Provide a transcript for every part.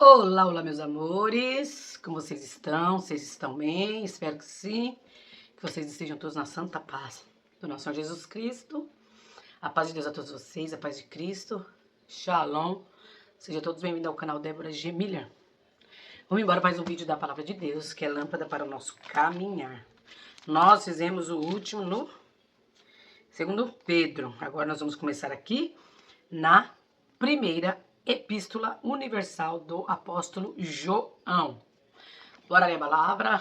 Olá, olá, meus amores, como vocês estão? Vocês estão bem? Espero que sim, que vocês estejam todos na santa paz do nosso Senhor Jesus Cristo. A paz de Deus a todos vocês, a paz de Cristo, Shalom. Sejam todos bem-vindos ao canal Débora G. Miller. Vamos embora mais um vídeo da Palavra de Deus, que é lâmpada para o nosso caminhar. Nós fizemos o último no 2 Pedro. Agora nós vamos começar aqui na primeira Epístola Universal do Apóstolo João. Bora ler a palavra,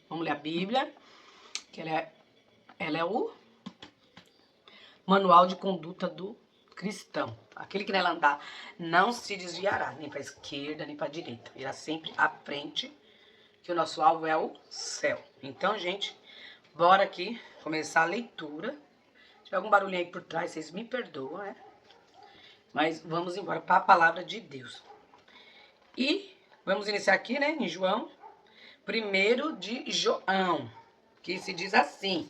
vamos ler a Bíblia, que ela é o manual de conduta do cristão. Aquele que nela andar não se desviará, nem para a esquerda, nem para a direita. Irá sempre à frente, que o nosso alvo é o céu. Então, gente, bora aqui começar a leitura. Se tiver algum barulhinho aí por trás, vocês me perdoam, né? Mas vamos embora para a palavra de Deus. E vamos iniciar aqui, né, em João, 1 de João, que se diz assim: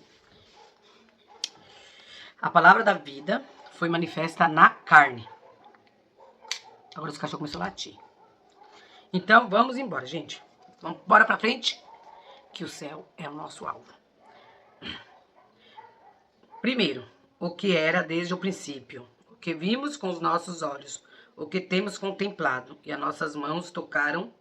a palavra da vida foi manifesta na carne. Agora os cachorros começaram a latir. Então vamos embora, gente. Vamos embora para frente, que o céu é o nosso alvo. Primeiro, o que era desde o princípio, o que vimos com os nossos olhos, o que temos contemplado, e as nossas mãos tocaram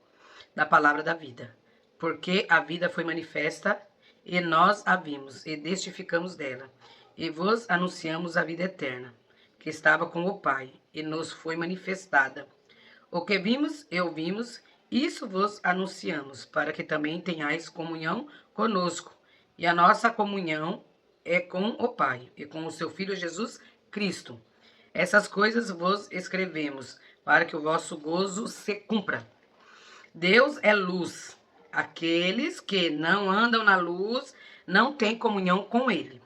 da palavra da vida. Porque a vida foi manifesta, e nós a vimos, e testificamos dela. E vos anunciamos a vida eterna, que estava com o Pai, e nos foi manifestada. O que vimos e ouvimos, isso vos anunciamos, para que também tenhais comunhão conosco. E a nossa comunhão é com o Pai, e com o seu Filho Jesus Cristo. Essas coisas vos escrevemos, para que o vosso gozo se cumpra. Deus é luz. Aqueles que não andam na luz não têm comunhão com ele.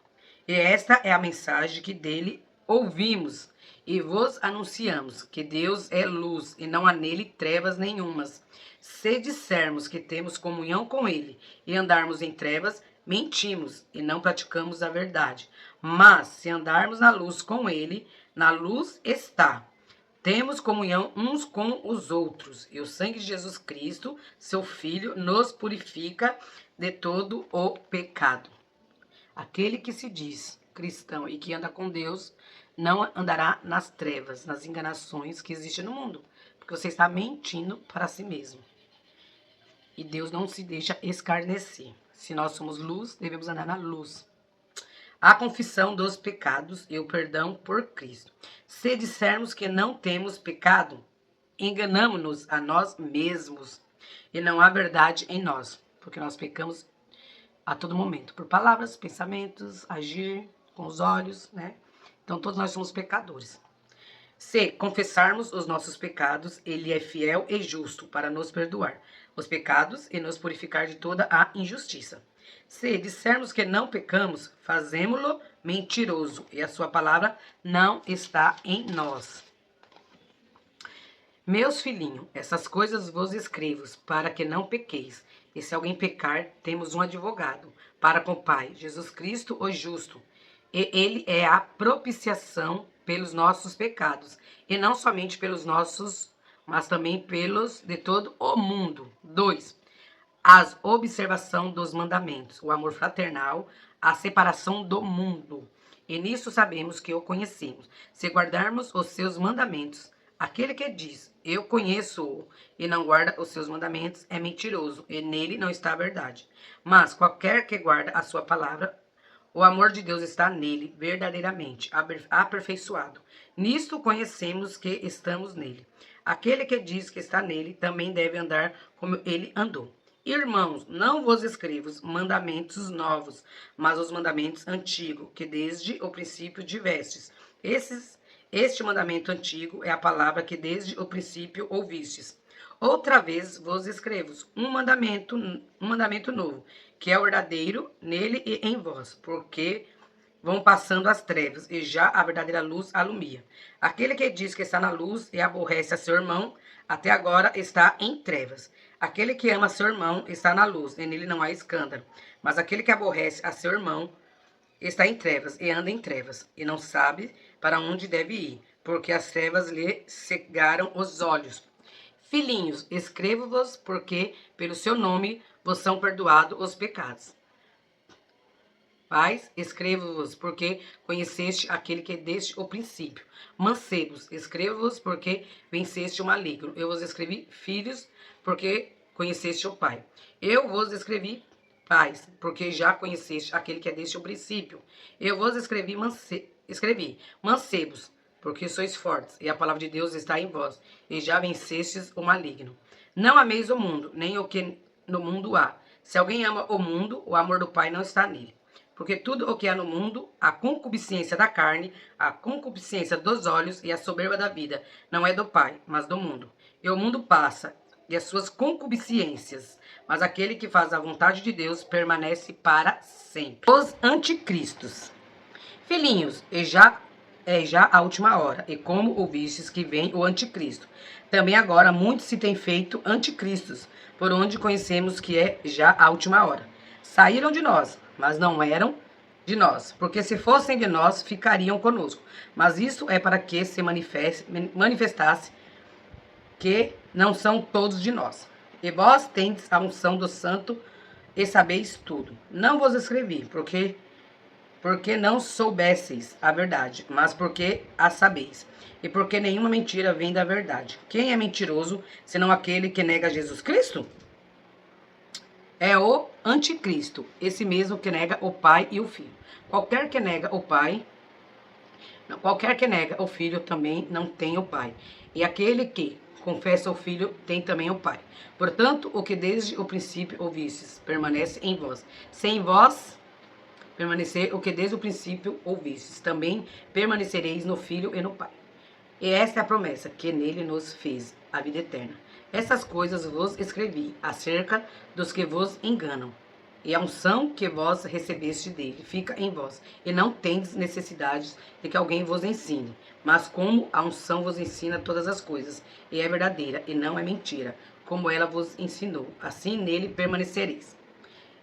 E esta é a mensagem que dele ouvimos e vos anunciamos, que Deus é luz e não há nele trevas nenhumas. Se dissermos que temos comunhão com ele e andarmos em trevas, mentimos e não praticamos a verdade. Mas se andarmos na luz com ele, na luz está. Temos comunhão uns com os outros, e o sangue de Jesus Cristo, seu Filho, nos purifica de todo o pecado. Aquele que se diz cristão e que anda com Deus, não andará nas trevas, nas enganações que existem no mundo, porque você está mentindo para si mesmo. E Deus não se deixa escarnecer. Se nós somos luz, devemos andar na luz. A confissão dos pecados e o perdão por Cristo. Se dissermos que não temos pecado, enganamo-nos a nós mesmos e não há verdade em nós, porque nós pecamos a todo momento, por palavras, pensamentos, agir com os olhos, né? Então todos nós somos pecadores. Se confessarmos os nossos pecados, ele é fiel e justo para nos perdoar os pecados e nos purificar de toda a injustiça. Se dissermos que não pecamos, fazemo-lo mentiroso, e a sua palavra não está em nós. Meus filhinhos, essas coisas vos escrevo, para que não pequeis. E se alguém pecar, temos um advogado para com o Pai, Jesus Cristo, o justo. E ele é a propiciação pelos nossos pecados, e não somente pelos nossos, mas também pelos de todo o mundo. 2. A observação dos mandamentos, o amor fraternal, a separação do mundo. E nisso sabemos que o conhecemos, se guardarmos os seus mandamentos. Aquele que diz, eu conheço-o, e não guarda os seus mandamentos, é mentiroso, e nele não está a verdade. Mas qualquer que guarda a sua palavra, o amor de Deus está nele, verdadeiramente, aperfeiçoado. Nisto conhecemos que estamos nele. Aquele que diz que está nele, também deve andar como ele andou. Irmãos, não vos escrevo mandamentos novos, mas os mandamentos antigos, que desde o princípio tivestes. Este mandamento antigo é a palavra que desde o princípio ouvistes. Outra vez vos escrevo um mandamento novo, que é o verdadeiro nele e em vós, porque vão passando as trevas, e já a verdadeira luz alumia. Aquele que diz que está na luz e aborrece a seu irmão, até agora está em trevas. Aquele que ama seu irmão está na luz, e nele não há escândalo. Mas aquele que aborrece a seu irmão está em trevas, e anda em trevas, e não sabe para onde deve ir, porque as trevas lhe cegaram os olhos. Filhinhos, escrevo-vos porque pelo seu nome vos são perdoados os pecados. Pais, escrevo-vos porque conheceste aquele que é desde o princípio. Mancebos, escrevo-vos porque venceste o maligno. Eu vos escrevi, filhos, porque conheceste o Pai. Eu vos escrevi, pais, porque já conheceste aquele que é desde o princípio. Eu vos escrevi, mancebos, porque sois fortes, e a palavra de Deus está em vós, e já vencestes o maligno. Não ameis o mundo, nem o que no mundo há. Se alguém ama o mundo, o amor do Pai não está nele. Porque tudo o que há no mundo, a concupiscência da carne, a concupiscência dos olhos e a soberba da vida, não é do Pai, mas do mundo. E o mundo passa, e as suas concupiscências, mas aquele que faz a vontade de Deus permanece para sempre. Os anticristos. Filhinhos, é já a última hora, e como ouvistes que vem o anticristo. Também agora muitos se têm feito anticristos, por onde conhecemos que é já a última hora. Saíram de nós, mas não eram de nós, porque se fossem de nós, ficariam conosco. Mas isso é para que se manifestasse que não são todos de nós. E vós tendes a unção do santo e sabeis tudo. Não vos escrevi, porque não soubesseis a verdade, mas porque a sabeis. E porque nenhuma mentira vem da verdade. Quem é mentiroso, senão aquele que nega Jesus Cristo? É o anticristo, esse mesmo que nega o Pai e o Filho. Qualquer que nega o Pai, qualquer que nega o Filho também não tem o Pai. E aquele que confessa o Filho tem também o Pai. Portanto, o que desde o princípio ouvistes permanece em vós. Sem vós permanecer o que desde o princípio ouvistes, também permanecereis no Filho e no Pai. E esta é a promessa que nele nos fez, a vida eterna. Essas coisas vos escrevi acerca dos que vos enganam. E a unção que vós recebeste dele fica em vós, e não tendes necessidade de que alguém vos ensine. Mas como a unção vos ensina todas as coisas, e é verdadeira, e não é mentira, como ela vos ensinou, assim nele permanecereis.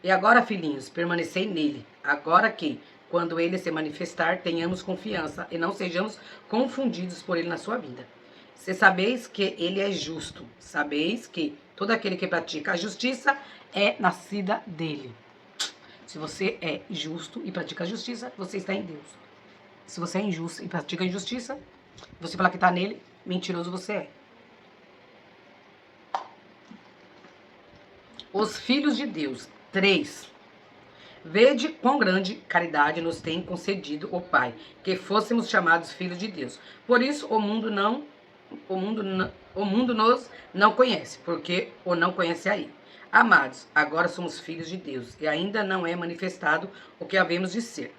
E agora, filhinhos, permanecei nele, agora que, quando ele se manifestar, tenhamos confiança e não sejamos confundidos por ele na sua vida. Se sabeis que ele é justo, sabeis que todo aquele que pratica a justiça é nascida dele. Se você é justo e pratica a justiça, você está em Deus. Se você é injusto e pratica a injustiça, você falar que está nele, mentiroso você é. Os filhos de Deus. 3. Vede quão grande caridade nos tem concedido o Pai, que fôssemos chamados filhos de Deus. Por isso o mundo nos não conhece, porque o não conhece a ele. Amados, agora somos filhos de Deus, e ainda não é manifestado o que havemos de ser.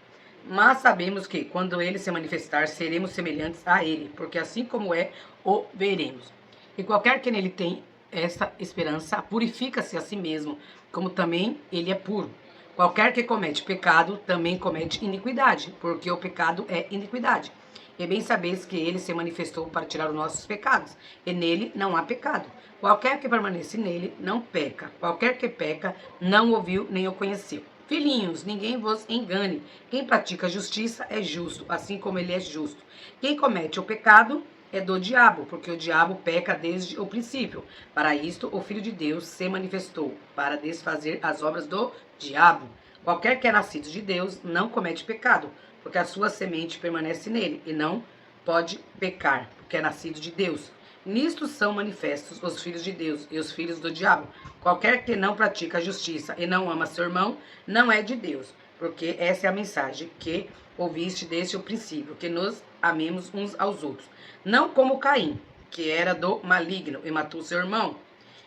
Mas sabemos que, quando ele se manifestar, seremos semelhantes a ele, porque assim como é, o veremos. E qualquer que nele tem esta esperança, purifica-se a si mesmo, como também ele é puro. Qualquer que comete pecado, também comete iniquidade, porque o pecado é iniquidade. E bem sabeis que ele se manifestou para tirar os nossos pecados, e nele não há pecado. Qualquer que permanece nele não peca. Qualquer que peca não ouviu nem o conheceu. Filhinhos, ninguém vos engane. Quem pratica justiça é justo, assim como ele é justo. Quem comete o pecado é do diabo, porque o diabo peca desde o princípio. Para isto, o Filho de Deus se manifestou, para desfazer as obras do diabo. Qualquer que é nascido de Deus não comete pecado, porque a sua semente permanece nele, e não pode pecar, porque é nascido de Deus. Nisto são manifestos os filhos de Deus e os filhos do diabo. Qualquer que não pratica a justiça e não ama seu irmão, não é de Deus, porque essa é a mensagem que ouviste desde o princípio, que nos amemos uns aos outros. Não como Caim, que era do maligno e matou seu irmão.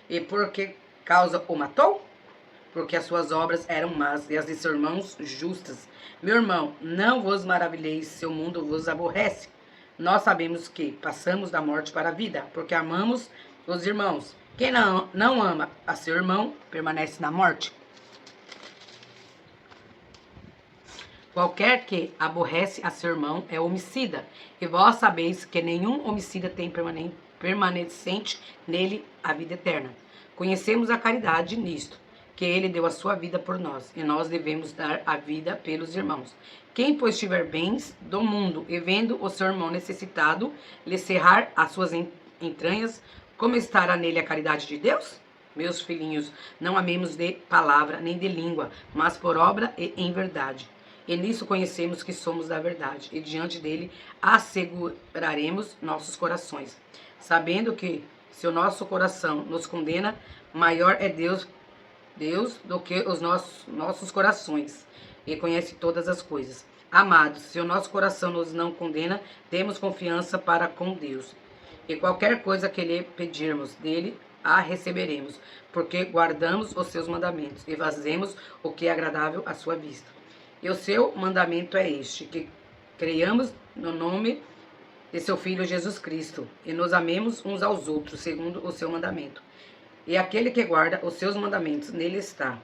E por que causa o matou? Porque as suas obras eram más e as de seus irmãos justas. Meu irmão, não vos maravilheis se o mundo vos aborrece. Nós sabemos que passamos da morte para a vida, porque amamos os irmãos. Quem não ama a seu irmão, permanece na morte. Qualquer que aborrece a seu irmão é homicida, e vós sabeis que nenhum homicida tem permanecente nele a vida eterna. Conhecemos a caridade nisto, que ele deu a sua vida por nós, e nós devemos dar a vida pelos irmãos. Quem, pois, tiver bens do mundo, e vendo o seu irmão necessitado, lhe cerrar as suas entranhas, Como estará nele a caridade de Deus? Meus filhinhos, não amemos de palavra nem de língua, mas por obra e em verdade. E nisso conhecemos que somos da verdade, e diante dele asseguraremos nossos corações, sabendo que, se o nosso coração nos condena, maior é Deus do que os nossos corações, e conhece todas as coisas. Amados, se o nosso coração nos não condena, temos confiança para com Deus. E qualquer coisa que lhe pedirmos dele, a receberemos, porque guardamos os seus mandamentos e fazemos o que é agradável à sua vista. E o seu mandamento é este, que creiamos no nome de seu Filho Jesus Cristo, e nos amemos uns aos outros, segundo o seu mandamento. E aquele que guarda os seus mandamentos, nele está,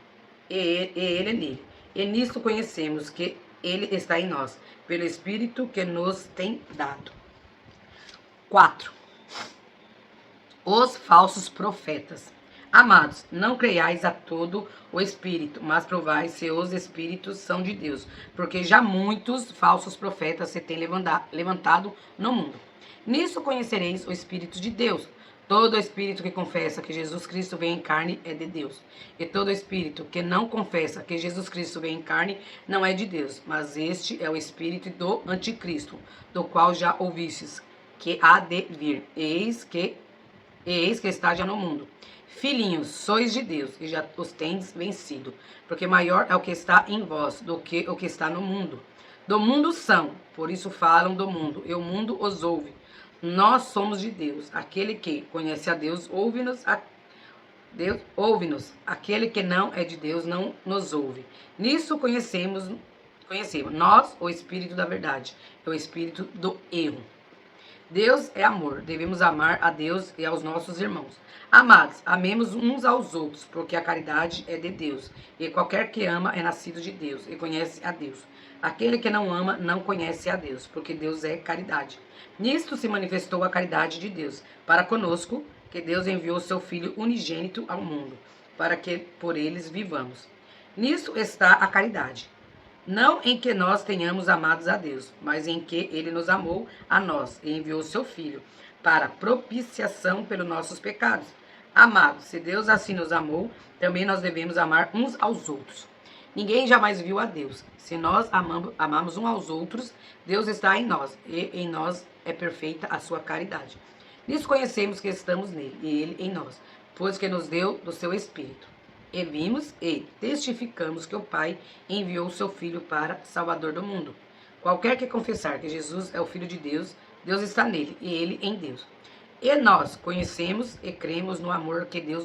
e ele nele. E nisto conhecemos que ele está em nós, pelo Espírito que nos tem dado. 4. Os falsos profetas. Amados, não creiais a todo o Espírito, mas provai se os Espíritos são de Deus, porque já muitos falsos profetas se têm levantado no mundo. Nisso conhecereis o Espírito de Deus. Todo Espírito que confessa que Jesus Cristo veio em carne é de Deus. E todo Espírito que não confessa que Jesus Cristo veio em carne não é de Deus, mas este é o Espírito do Anticristo, do qual já ouvistes, que há de vir. Eis que está já no mundo. Filhinhos, sois de Deus, e já os tendes vencido, porque maior é o que está em vós do que o que está no mundo. Do mundo são, por isso falam do mundo, e o mundo os ouve. Nós somos de Deus. Aquele que conhece a Deus, ouve-nos. Deus ouve-nos. Aquele que não é de Deus não nos ouve. Nisso conhecemos nós o Espírito da verdade, é o Espírito do erro. Deus é amor, devemos amar a Deus e aos nossos irmãos. Amados, amemos uns aos outros, porque a caridade é de Deus, e qualquer que ama é nascido de Deus e conhece a Deus. Aquele que não ama não conhece a Deus, porque Deus é caridade. Nisto se manifestou a caridade de Deus para conosco, que Deus enviou seu Filho unigênito ao mundo, para que por eles vivamos. Nisto está a caridade. Não em que nós tenhamos amados a Deus, mas em que ele nos amou a nós e enviou seu Filho para propiciação pelos nossos pecados. Amados, se Deus assim nos amou, também nós devemos amar uns aos outros. Ninguém jamais viu a Deus. Se nós amamos uns aos outros, Deus está em nós, e em nós é perfeita a sua caridade. Nisso conhecemos que estamos nele, e ele em nós, pois que nos deu do seu Espírito. E vimos e testificamos que o Pai enviou o seu Filho para Salvador do mundo. Qualquer que confessar que Jesus é o Filho de Deus, Deus está nele e ele em Deus. E nós conhecemos e cremos no amor que Deus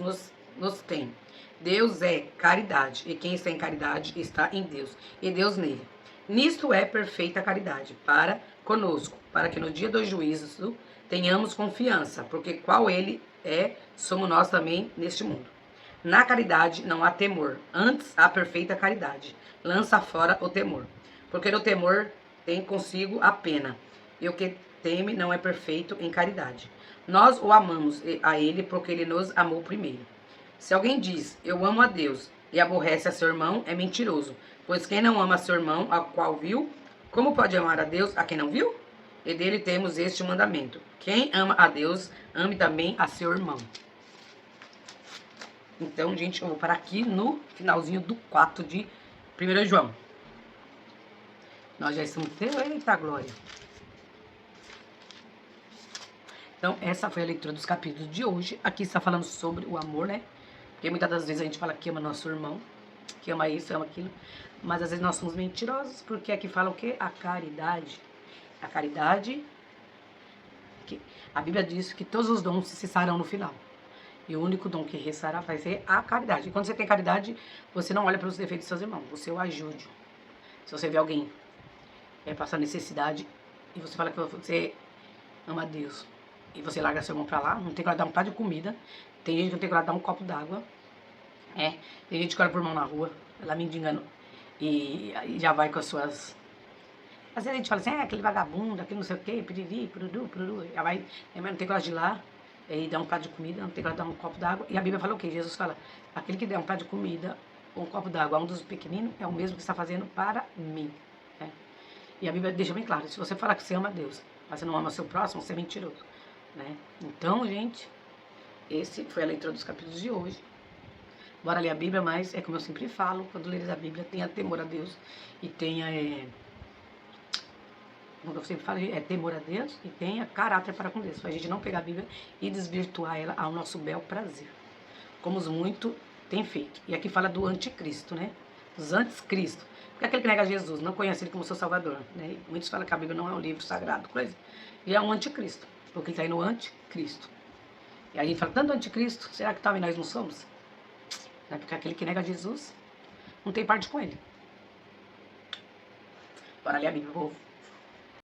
nos tem. Deus é caridade, e quem está em caridade está em Deus, e Deus nele. Nisto é perfeita a caridade para conosco, para que no dia do juízo tenhamos confiança, porque qual ele é, somos nós também neste mundo. Na caridade não há temor, antes há perfeita caridade. Lança fora o temor, porque o temor tem consigo a pena, e o que teme não é perfeito em caridade. Nós o amamos a ele porque ele nos amou primeiro. Se alguém diz, eu amo a Deus, e aborrece a seu irmão, é mentiroso, pois quem não ama a seu irmão, a qual viu, como pode amar a Deus a quem não viu? E dele temos este mandamento: quem ama a Deus, ame também a seu irmão. Então, gente, eu vou parar aqui no finalzinho do 4 de 1 João. Nós já estamos... Eita, glória! Então, essa foi a leitura dos capítulos de hoje. Aqui está falando sobre o amor, né? Porque muitas das vezes a gente fala que ama nosso irmão, que ama isso, ama aquilo. Mas às vezes nós somos mentirosos, porque aqui fala o quê? A caridade. A caridade... A Bíblia diz que todos os dons se cessarão no final. E o único dom que restará vai ser a caridade. E quando você tem caridade, você não olha para os defeitos dos seus irmãos, você o ajude. Se você vê alguém passar necessidade e você fala que você ama a Deus e você larga seu irmão para lá, não tem que dar um prato de comida, tem gente que não tem que dar um copo d'água, tem gente que olha pro irmão na rua, lá mendigando e já vai com as suas... Às vezes a gente fala assim, aquele vagabundo, aquele não sei o quê, piriri, pururu, já vai, mas não tem coragem de ir lá e dar um prato de comida, não tem coragem de dar um copo d'água. E a Bíblia fala o quê? Jesus fala, aquele que der um prato de comida ou um copo d'água a um dos pequeninos é o mesmo que está fazendo para mim. Né? E a Bíblia deixa bem claro, se você falar que você ama a Deus, mas você não ama o seu próximo, você é mentiroso. Né? Então, gente, esse foi a leitura dos capítulos de hoje. Bora ler a Bíblia, mas é como eu sempre falo, quando leres a Bíblia, tenha temor a Deus e tenha, como eu sempre falo, temor a Deus e tenha caráter para com Deus, para a gente não pegar a Bíblia e desvirtuar ela ao nosso bel prazer, como os muito têm feito. E aqui fala do anticristo, né? Os anticristo. Porque aquele que nega Jesus, não conhece ele como seu salvador, né? E muitos falam que a Bíblia não é um livro sagrado, coisa. E é um anticristo, porque ele está aí no anticristo. E aí ele fala, tanto anticristo, será que talvez nós não somos? Né? Porque aquele que nega Jesus não tem parte com ele. Bora ler a Bíblia, povo.